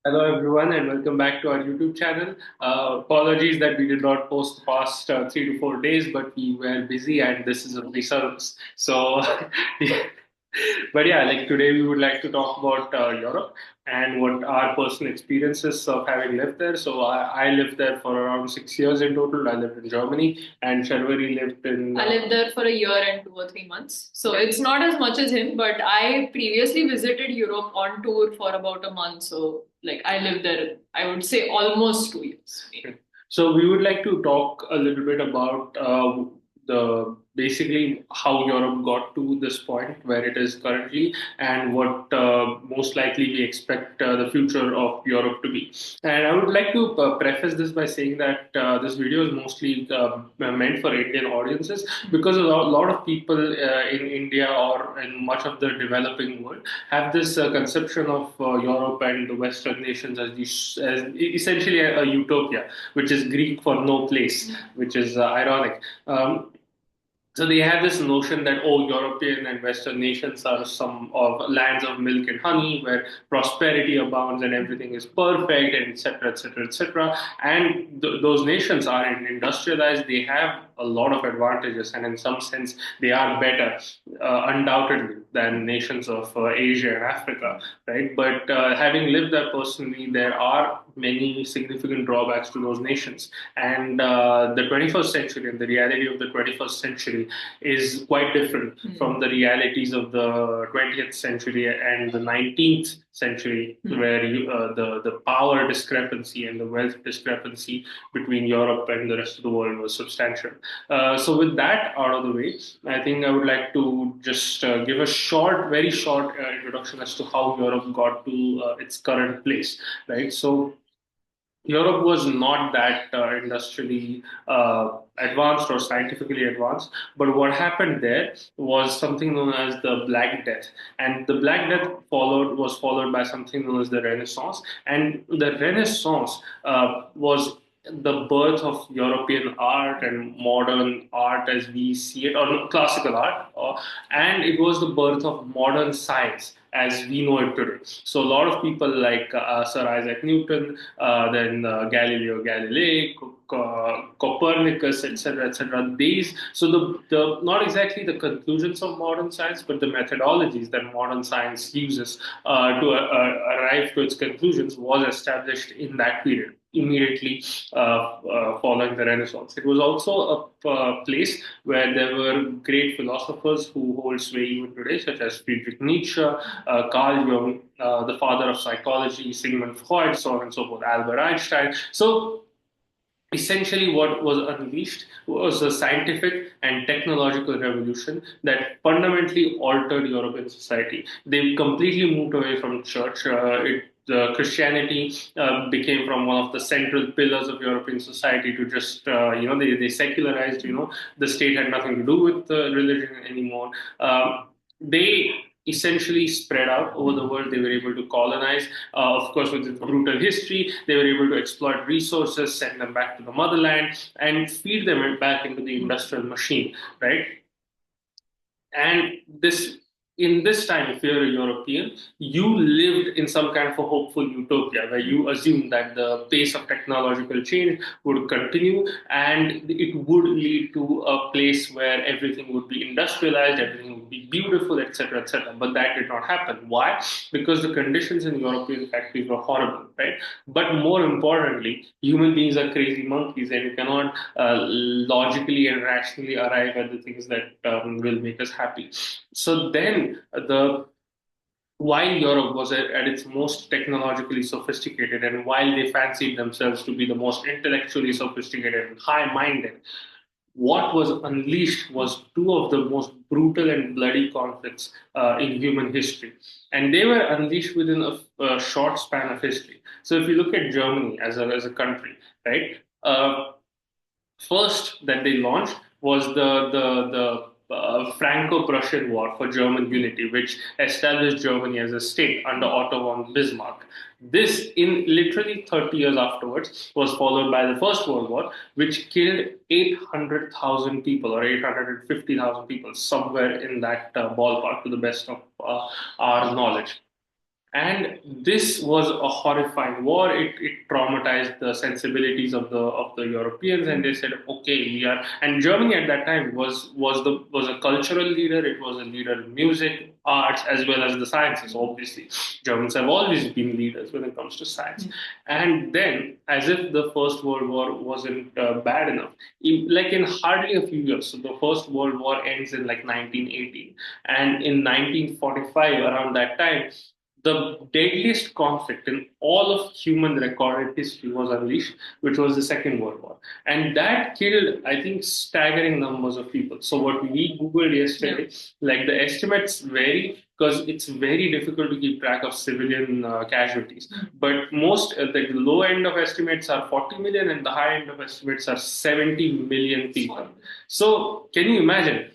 Hello everyone and welcome back to our YouTube channel. Apologies that we did not post the past 3 to 4 days, but we were busy and this is a resurgence. So, yeah. But yeah, like today we would like to talk about Europe and what our personal experiences of having lived there. So I lived there for around 6 years in total. I lived in Germany and Sharwari lived in. I lived there for a year and 2 or 3 months. So it's not as much as him, but I previously visited Europe on tour for about a month. So like I lived there, I would say almost 2 years. So we would like to talk a little bit about the basically how Europe got to this point where it is currently and what most likely we expect the future of Europe to be. And I would like to preface this by saying that this video is mostly meant for Indian audiences because a lot of people in India or in much of the developing world have this conception of Europe and the Western nations as essentially a utopia, which is Greek for no place, which is ironic. So they have this notion that European and Western nations are some of lands of milk and honey, where prosperity abounds and everything is perfect, and etc. etc. etc. And those nations are industrialized; they have a lot of advantages, and in some sense, they are better, undoubtedly, than nations of Asia and Africa, right? But having lived there personally, there are many significant drawbacks to those nations, and the 21st century and the reality of the 21st century is quite different from the realities of the 20th century and the 19th century, where the power discrepancy and the wealth discrepancy between Europe and the rest of the world was substantial. So, with that out of the way, I think I would like to just give a very short introduction as to how Europe got to its current place, right? So, Europe was not that industrially advanced or scientifically advanced, but what happened there was something known as the Black Death, and the Black Death followed was followed by something known as the Renaissance, and the Renaissance was the birth of European art and modern art as we see it, or no, classical art, and it was the birth of modern science as we know it today. So a lot of people like Sir Isaac Newton, then Galileo Galilei, Copernicus, etc., etc. These, so the not exactly the conclusions of modern science, but the methodologies that modern science uses to arrive to its conclusions was established in that period immediately following the Renaissance. It was also a place where there were great philosophers who hold sway even today, such as Friedrich Nietzsche, Carl Jung, the father of psychology, Sigmund Freud, so on and so forth, Albert Einstein. So essentially what was unleashed was a scientific and technological revolution that fundamentally altered European society. They completely moved away from church. Christianity became from one of the central pillars of European society to just, they secularized, the state had nothing to do with religion anymore. They essentially spread out over the world. They were able to colonize, of course, with its brutal history. They were able to exploit resources, send them back to the motherland, and feed them back into the industrial machine, right? And this in this time, if you're a European, you lived in some kind of a hopeful utopia where you assumed that the pace of technological change would continue and it would lead to a place where everything would be industrialized, everything would be beautiful, etc., etc. But that did not happen. Why? Because the conditions in European factories were horrible, right? But more importantly, human beings are crazy monkeys, and you cannot logically and rationally arrive at the things that will make us happy. So then the while Europe was at its most technologically sophisticated and while they fancied themselves to be the most intellectually sophisticated and high-minded, what was unleashed was two of the most brutal and bloody conflicts in human history. And they were unleashed within a short span of history. So if you look at Germany as a country, right? First that they launched was the Franco-Prussian War for German unity, which established Germany as a state under Otto von Bismarck. This, in literally 30 years afterwards, was followed by the First World War, which killed 800,000 people or 850,000 people, somewhere in that ballpark, to the best of our knowledge. And this was a horrifying war. It traumatized the sensibilities of the Europeans, and they said, "Okay, we are." And Germany at that time was a cultural leader. It was a leader in music, arts, as well as the sciences. Obviously, Germans have always been leaders when it comes to science. And then, as if the First World War wasn't bad enough, like in hardly a few years. So the First World War ends in like 1918, and in 1945, around that time, the deadliest conflict in all of human recorded history was unleashed, which was the Second World War. And that killed, I think, staggering numbers of people. So, what we Googled yesterday, like the estimates vary because it's very difficult to keep track of civilian casualties. But the low end of estimates are 40 million, and the high end of estimates are 70 million people. So, can you imagine?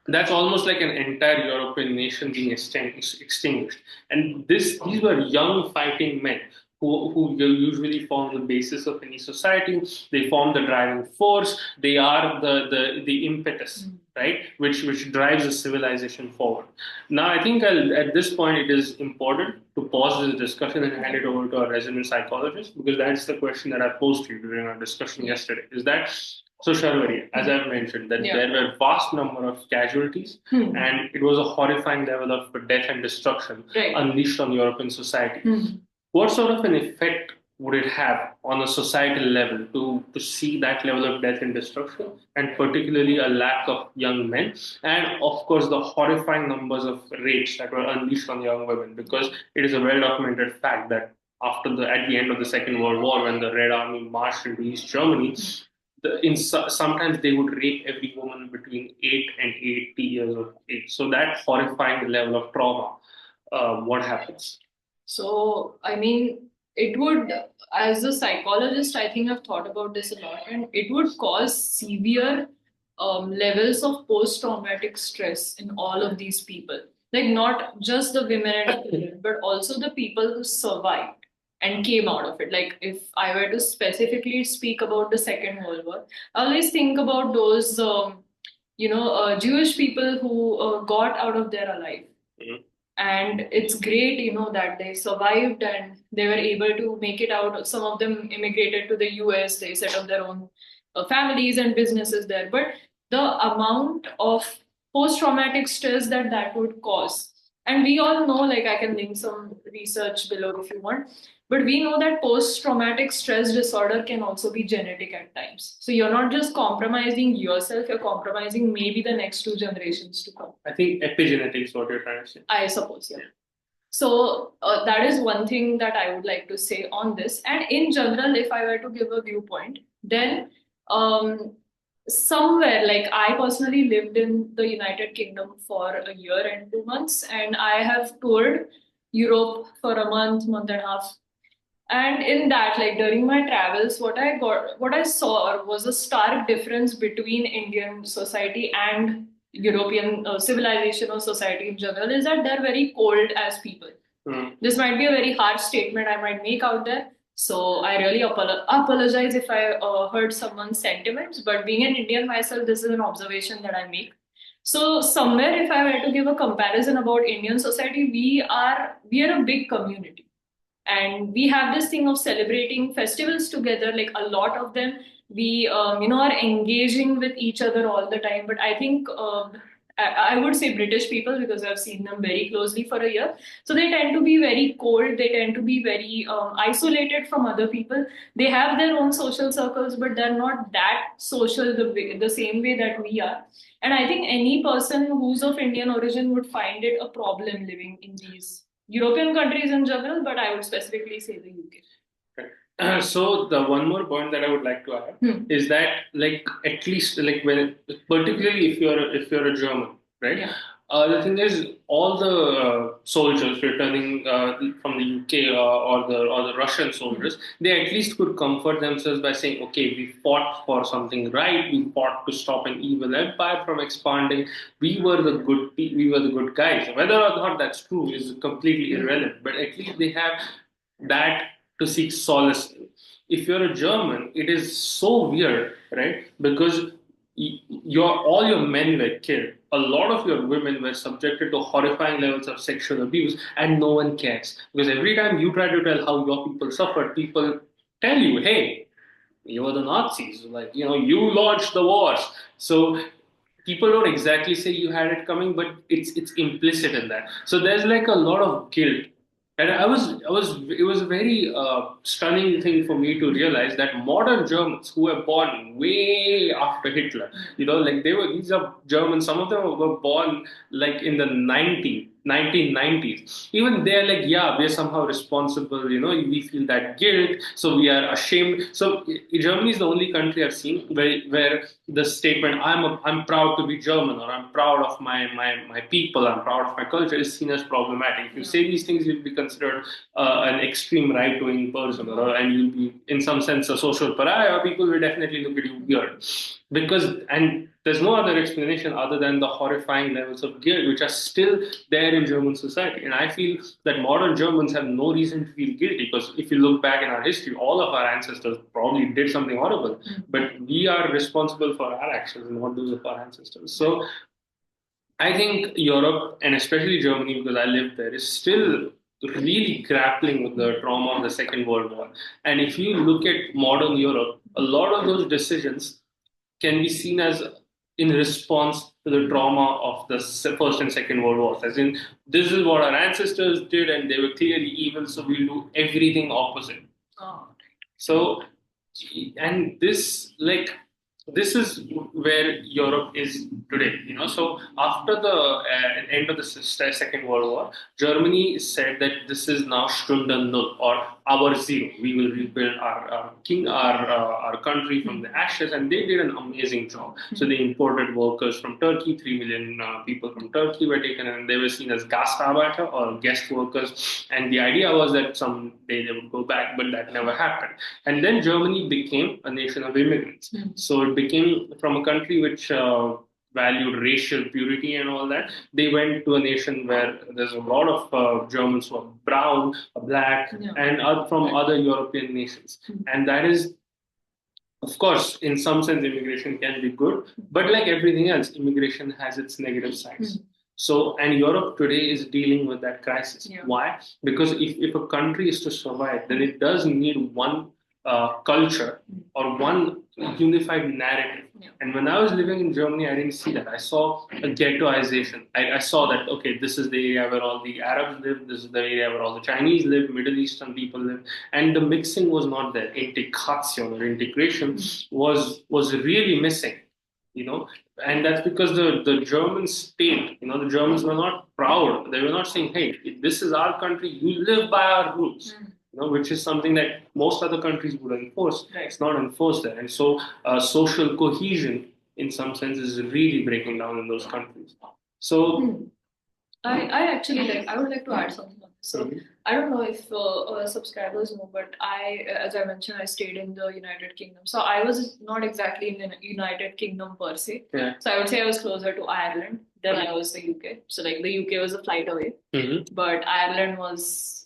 That's almost like an entire European nation being extinguished. And these were young fighting men who usually form the basis of any society. They form the driving force. They are the impetus, right, which drives the civilization forward. Now, I think at this point it is important to pause this discussion and hand it over to our resident psychologist, because that's the question that I posed to you during our discussion yesterday. Is that so, Sharvari, as I've mentioned, that there were vast number of casualties, and it was a horrifying level of death and destruction unleashed on European society. What sort of an effect would it have on a societal level to see that level of death and destruction, and particularly a lack of young men, and of course the horrifying numbers of rapes that were unleashed on young women? Because it is a well documented fact that at the end of the Second World War, when the Red Army marched into East Germany, sometimes they would rape every woman between 8 and 80 years of age. So that horrifying level of trauma, what happens? So, I mean, it would, as a psychologist, I think I've thought about this a lot, and it would cause severe levels of post traumatic stress in all of these people. Like, not just the women and children, but also the people who survived and came out of it. Like, if I were to specifically speak about the Second World War, I always think about those, Jewish people who got out of there alive. And it's great, that they survived and they were able to make it out. Some of them immigrated to the US, they set up their own families and businesses there. But the amount of post traumatic stress that would cause, and we all know, like, I can link some research below if you want, but we know that post traumatic stress disorder can also be genetic at times. So you're not just compromising yourself, you're compromising maybe the next two generations to come. I think epigenetics is what you're trying to say. I suppose, yeah. So that is one thing that I would like to say on this. And in general, if I were to give a viewpoint, then somewhere, like, I personally lived in the United Kingdom for a year and 2 months, and I have toured Europe for a month and a half. And in that, like, during my travels, what I saw was a stark difference between Indian society and European civilization or society in general, is that they're very cold as people. This might be a very harsh statement I might make out there. So I really apologize if I hurt someone's sentiments. But being an Indian myself, this is an observation that I make. So somewhere, if I were to give a comparison about Indian society, we are a big community, and we have this thing of celebrating festivals together. Like, a lot of them, we are engaging with each other all the time. But I think I would say British people, because I've seen them very closely for a year, so they tend to be very cold, they tend to be very isolated from other people. They have their own social circles, but they're not that social the same way that we are. And I think any person who's of Indian origin would find it a problem living in these European countries in general, but I would specifically say the UK. So the one more point that I would like to add is that, like, at least, like, when, particularly if you're a German, right? Yeah. The thing is, all the soldiers returning from the UK, or the Russian soldiers, they at least could comfort themselves by saying, "Okay, we fought for something right. We fought to stop an evil empire from expanding. We were the good guys." Whether or not that's true is completely irrelevant. But at least they have that to seek solace in. If you're a German, it is so weird, right? Because all your men were killed a lot of your women were subjected to horrifying levels of sexual abuse, and no one cares. Because every time you try to tell how your people suffered, people tell you, hey, you were the Nazis, like, you launched the wars. So people don't exactly say you had it coming, but it's implicit in that. So there's like a lot of guilt, and I was it was a very stunning thing for me to realize that modern Germans who were born way after Hitler, like these are Germans. Some of them were born like in the 1990s. Even they're like, yeah, we're somehow responsible. We feel that guilt, so we are ashamed. So Germany is the only country I've seen where the statement I'm proud to be German, or I'm proud of my people, I'm proud of my culture, is seen as problematic. If you say these things, you'll be considered an extreme right-wing person, and you'll be in some sense a social pariah. People will definitely look at you weird, and there's no other explanation other than the horrifying levels of guilt which are still there in German society. And I feel that modern Germans have no reason to feel guilty, because if you look back in our history, all of our ancestors probably did something horrible, but we are responsible for our actions, not those of our ancestors. So I think Europe, and especially Germany, because I lived there, is still really grappling with the trauma of the Second World War. And if you look at modern Europe, a lot of those decisions can be seen as in response to the trauma of the First and Second World Wars. As in, this is what our ancestors did, and they were clearly evil, so we'll do everything opposite. Oh. So, and this is where Europe is today. So after the end of the Second World War, Germany said that this is now Stunde Null, or our zero. We will rebuild our country from the ashes, and they did an amazing job. So they imported workers from Turkey. 3 million people from Turkey were taken, and they were seen as Gastarbeiter, or guest workers. And the idea was that someday they would go back, but that never happened. And then Germany became a nation of immigrants. So it became from a country which valued racial purity and all that. They went to a nation where there's a lot of Germans who are brown, black, and from other European nations. And that is, of course, in some sense, immigration can be good, but like everything else, immigration has its negative sides. So, and Europe today is dealing with that crisis. Why? Because if a country is to survive, then it does need one culture or one unified narrative. And when I was living in Germany, I didn't see that. I saw a ghettoization. I saw that, okay, this is the area where all the Arabs live, this is the area where all the Chinese live, Middle Eastern people live, and the mixing was not there. Integration or integration was really missing. And that's because the German state, the Germans were not proud. They were not saying, hey, this is our country, you live by our rules. Which is something that most other countries would enforce. It's not enforced there. And so social cohesion, in some sense, is really breaking down in those countries. So I actually I would like to add something on this. So I don't know if subscribers know, but as I mentioned, I stayed in the United Kingdom. So I was not exactly in the United Kingdom per se. So I would say I was closer to Ireland than I was the UK. So like the UK was a flight away, but Ireland was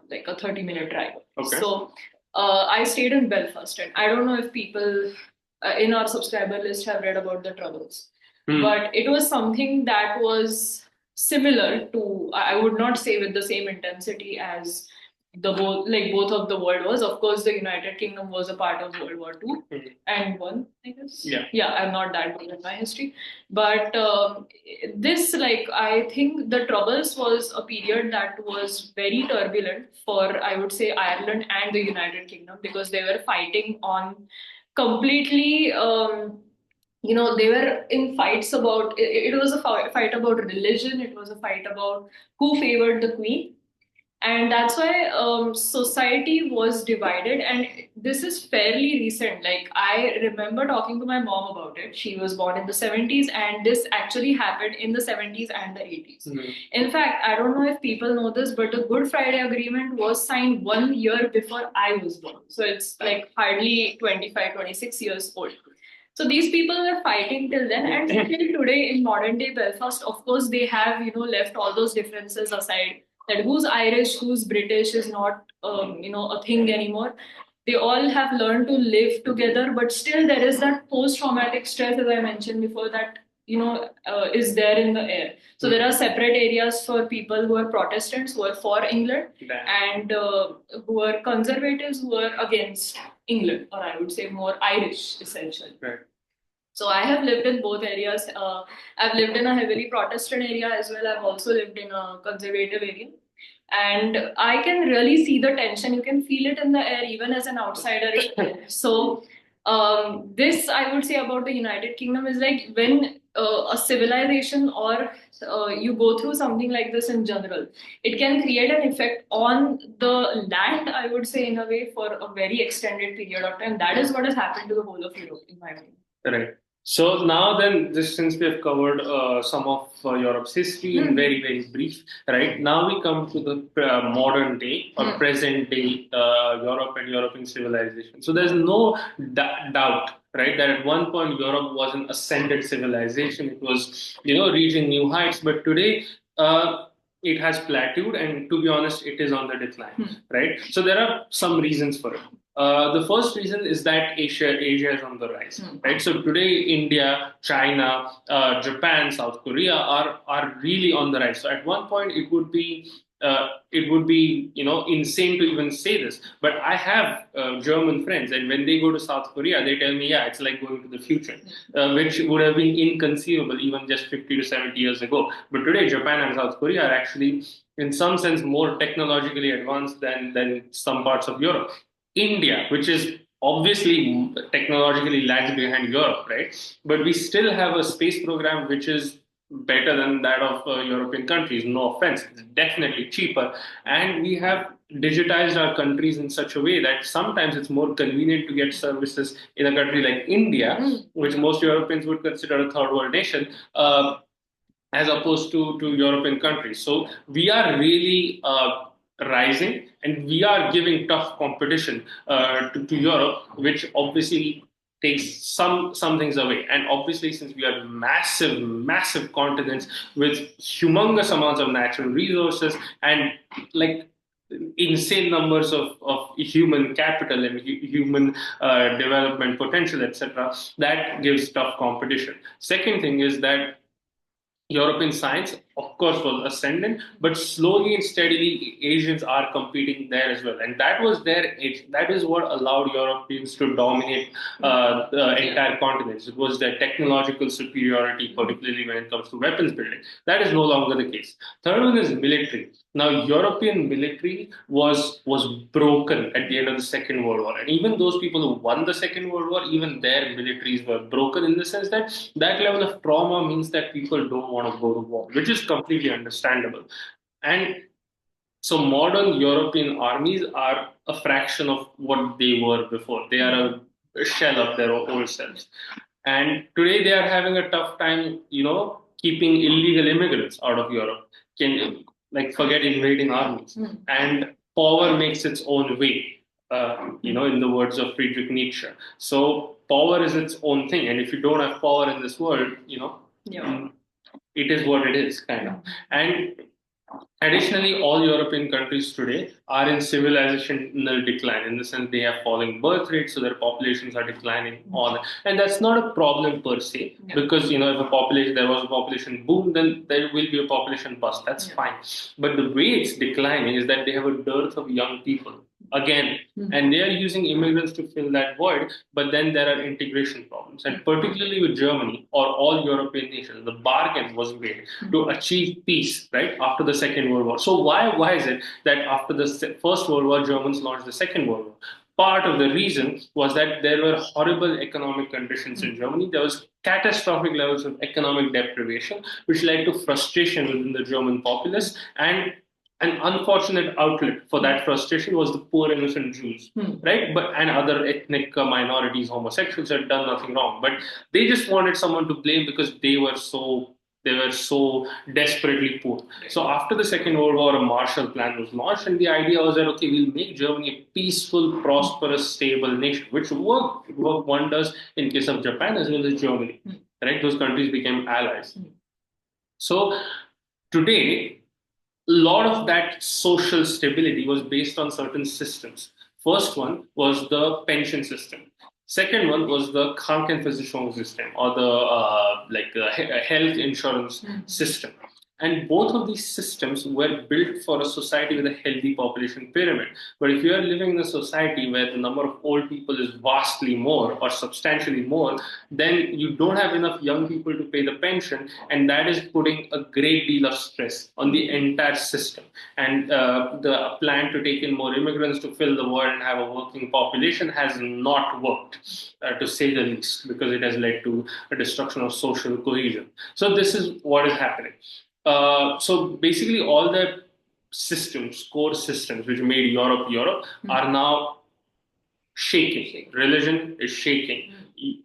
like a 30-minute drive. So I stayed in Belfast, and I don't know if people in our subscriber list have read about the Troubles, but it was something that was similar to, I would not say with the same intensity as both of the world was. Of course, the United Kingdom was a part of World War II and one, I guess. Yeah, I'm not that good at my history, but this, I think the Troubles was a period that was very turbulent for, I would say, Ireland and the United Kingdom, because they were fighting on completely. They were in fights about. It was a fight about religion. It was a fight about who favored the queen. And that's why society was divided, and this is fairly recent. Like, I remember talking to my mom about it. She was born in the 70s, and this actually happened in the 70s and the 80s. In fact, I don't know if people know this, but the Good Friday Agreement was signed 1 year before I was born. So it's like hardly 25, 26 years old. So these people were fighting till then, and still today in modern day Belfast, of course, they have left all those differences aside. That who's Irish, who's British is not a thing anymore. They all have learned to live together, but still there is that post-traumatic stress, as I mentioned before, that is there in the air. So there are separate areas for people who are Protestants, who are for England, and who are conservatives, who are against England, or I would say more Irish, essentially. Right. So I have lived in both areas. I've lived in a heavily Protestant area as well. I've also lived in a conservative area. And I can really see the tension. You can feel it in the air, even as an outsider. So this, I would say about the United Kingdom is like when a civilization or you go through something like this in general, it can create an effect on the land, I would say, in a way, for a very extended period of time. That is what has happened to the whole of Europe, in my opinion. Right. So now then, just since we have covered some of Europe's history in very, very brief, right? Now we come to the modern day or present day Europe and European civilization. So there's no doubt, right, that at one point Europe was an ascended civilization. It was, reaching new heights. But today, it has plateaued, and to be honest, it is on the decline, right? So there are some reasons for it. The first reason is that Asia is on the rise, right? So today, India, China, Japan, South Korea are really on the rise. So at one point, it would be insane to even say this, but I have German friends, and when they go to South Korea, they tell me, yeah, it's like going to the future, which would have been inconceivable even just 50 to 70 years ago. But today, Japan and South Korea are actually, in some sense, more technologically advanced than some parts of Europe. India, which is obviously technologically lags behind Europe, right? But we still have a space program which is better than that of European countries. No offense, it's definitely cheaper, and we have digitized our countries in such a way that sometimes it's more convenient to get services in a country like India, which most Europeans would consider a third world nation. As opposed to European countries. So we are really rising, and we are giving tough competition to Europe, which obviously takes some things away. And obviously, since we are massive, massive continents with humongous amounts of natural resources and like insane numbers of human capital and human development potential, etc., that gives tough competition. Second thing is that European science, of course, was ascendant, but slowly and steadily, Asians are competing there as well, and that was their edge. That is what allowed Europeans to dominate the entire continent. It was their technological superiority, particularly when it comes to weapons building. That is no longer the case. Third one is military. Now, European military was broken at the end of the Second World War, and even those people who won the Second World War, even their militaries were broken in the sense that that level of trauma means that people don't want to go to war, which is completely understandable. And so modern European armies are a fraction of what they were before. They are a shell of their old selves. And today they are having a tough time, keeping illegal immigrants out of Europe. Can like forget invading armies. And power makes its own way. In the words of Friedrich Nietzsche. So power is its own thing, and if you don't have power in this world, it is what it is, kind of. And additionally, all European countries today are in civilizational decline in the sense they have falling birth rates, so their populations are declining. All, and that's not a problem per se, because if there was a population boom, then there will be a population bust. That's fine. But the way it's declining is that they have a dearth of young people again, and they are using immigrants to fill that void. But then there are integration problems, and particularly with Germany or all European nations, the bargain was made to achieve peace right after the Second World War. So why is it that after the First World War, Germans launched the Second World War? Part of the reason was that there were horrible economic conditions in Germany. There was catastrophic levels of economic deprivation, which led to frustration within the German populace. And an unfortunate outlet for that frustration was the poor innocent Jews, right? But and other ethnic minorities, homosexuals had done nothing wrong, but they just wanted someone to blame because they were so desperately poor. So after the Second World War, a Marshall Plan was launched, and the idea was that okay, we'll make Germany a peaceful, prosperous, stable nation, which worked wonders in case of Japan as well as Germany. Right, those countries became allies. So today, a lot of that social stability was based on certain systems. First one was the pension system. Second one was the Krankenversicherung system, or the health insurance system. And both of these systems were built for a society with a healthy population pyramid. But if you are living in a society where the number of old people is vastly more or substantially more, then you don't have enough young people to pay the pension, and that is putting a great deal of stress on the entire system. And the plan to take in more immigrants to fill the world and have a working population has not worked, to say the least, because it has led to a destruction of social cohesion. So this is what is happening. So basically, all the systems, core systems, which made Europe Europe, are now shaking. Religion is shaking,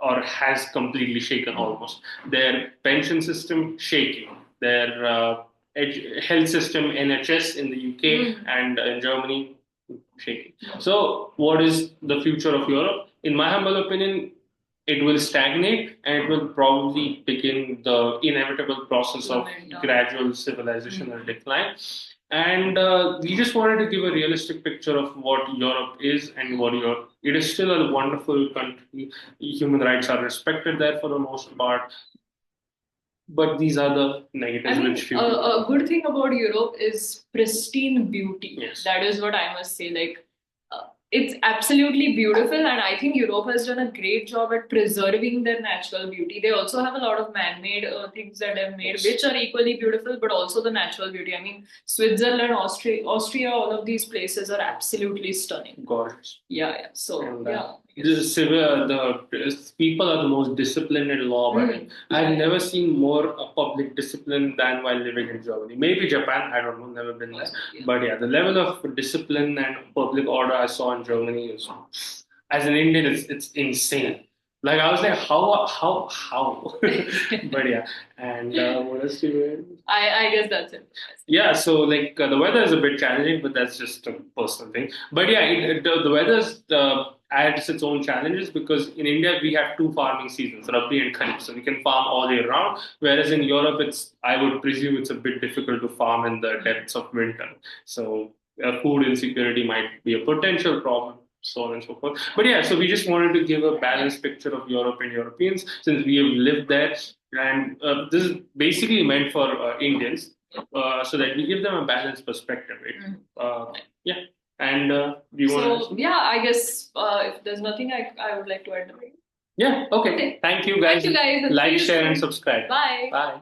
or has completely shaken almost. Their pension system shaking. Their health system, NHS in the UK and in Germany, shaking. So, what is the future of Europe? In my humble opinion, it will stagnate and it will probably begin the inevitable process of gradual civilizational decline. And we just wanted to give a realistic picture of what Europe is and what Europe. It is still a wonderful country. Human rights are respected there for the most part. But these are the negatives which few a good thing about Europe is pristine beauty. Yes. That is what I must say. Like, it's absolutely beautiful, and I think Europe has done a great job at preserving their natural beauty. They also have a lot of man-made things that they've made, Yes. which are equally beautiful, but also the natural beauty. I mean, Switzerland, Austria, all of these places are absolutely stunning. Gorgeous. Yeah, yeah. So, And, yeah. the people are the most disciplined and law-abiding. I've never seen more public discipline than while living in Germany. Maybe Japan, I don't know, never been there. But yeah, the level of discipline and public order I saw in Germany is, as an Indian, it's insane. Like I was like, how? But yeah, and what else do you? I guess that's it. Yeah, so like the weather is a bit challenging, but that's just a personal thing. But yeah, the weather's adds its own challenges because in India we have two farming seasons, Rabi and Kharif, so we can farm all year round. Whereas in Europe, I would presume it's a bit difficult to farm in the depths of winter. So food insecurity might be a potential problem. So on and so forth. But yeah, so we just wanted to give a balanced picture of Europe and Europeans since we have lived there. And this is basically meant for Indians so that we give them a balanced perspective. Right? Yeah. And do you want to? So, yeah, I guess if there's nothing I would like to add. Yeah. Okay. Thank you, guys. Thank you, guys. Like, share, and subscribe. Bye. Bye.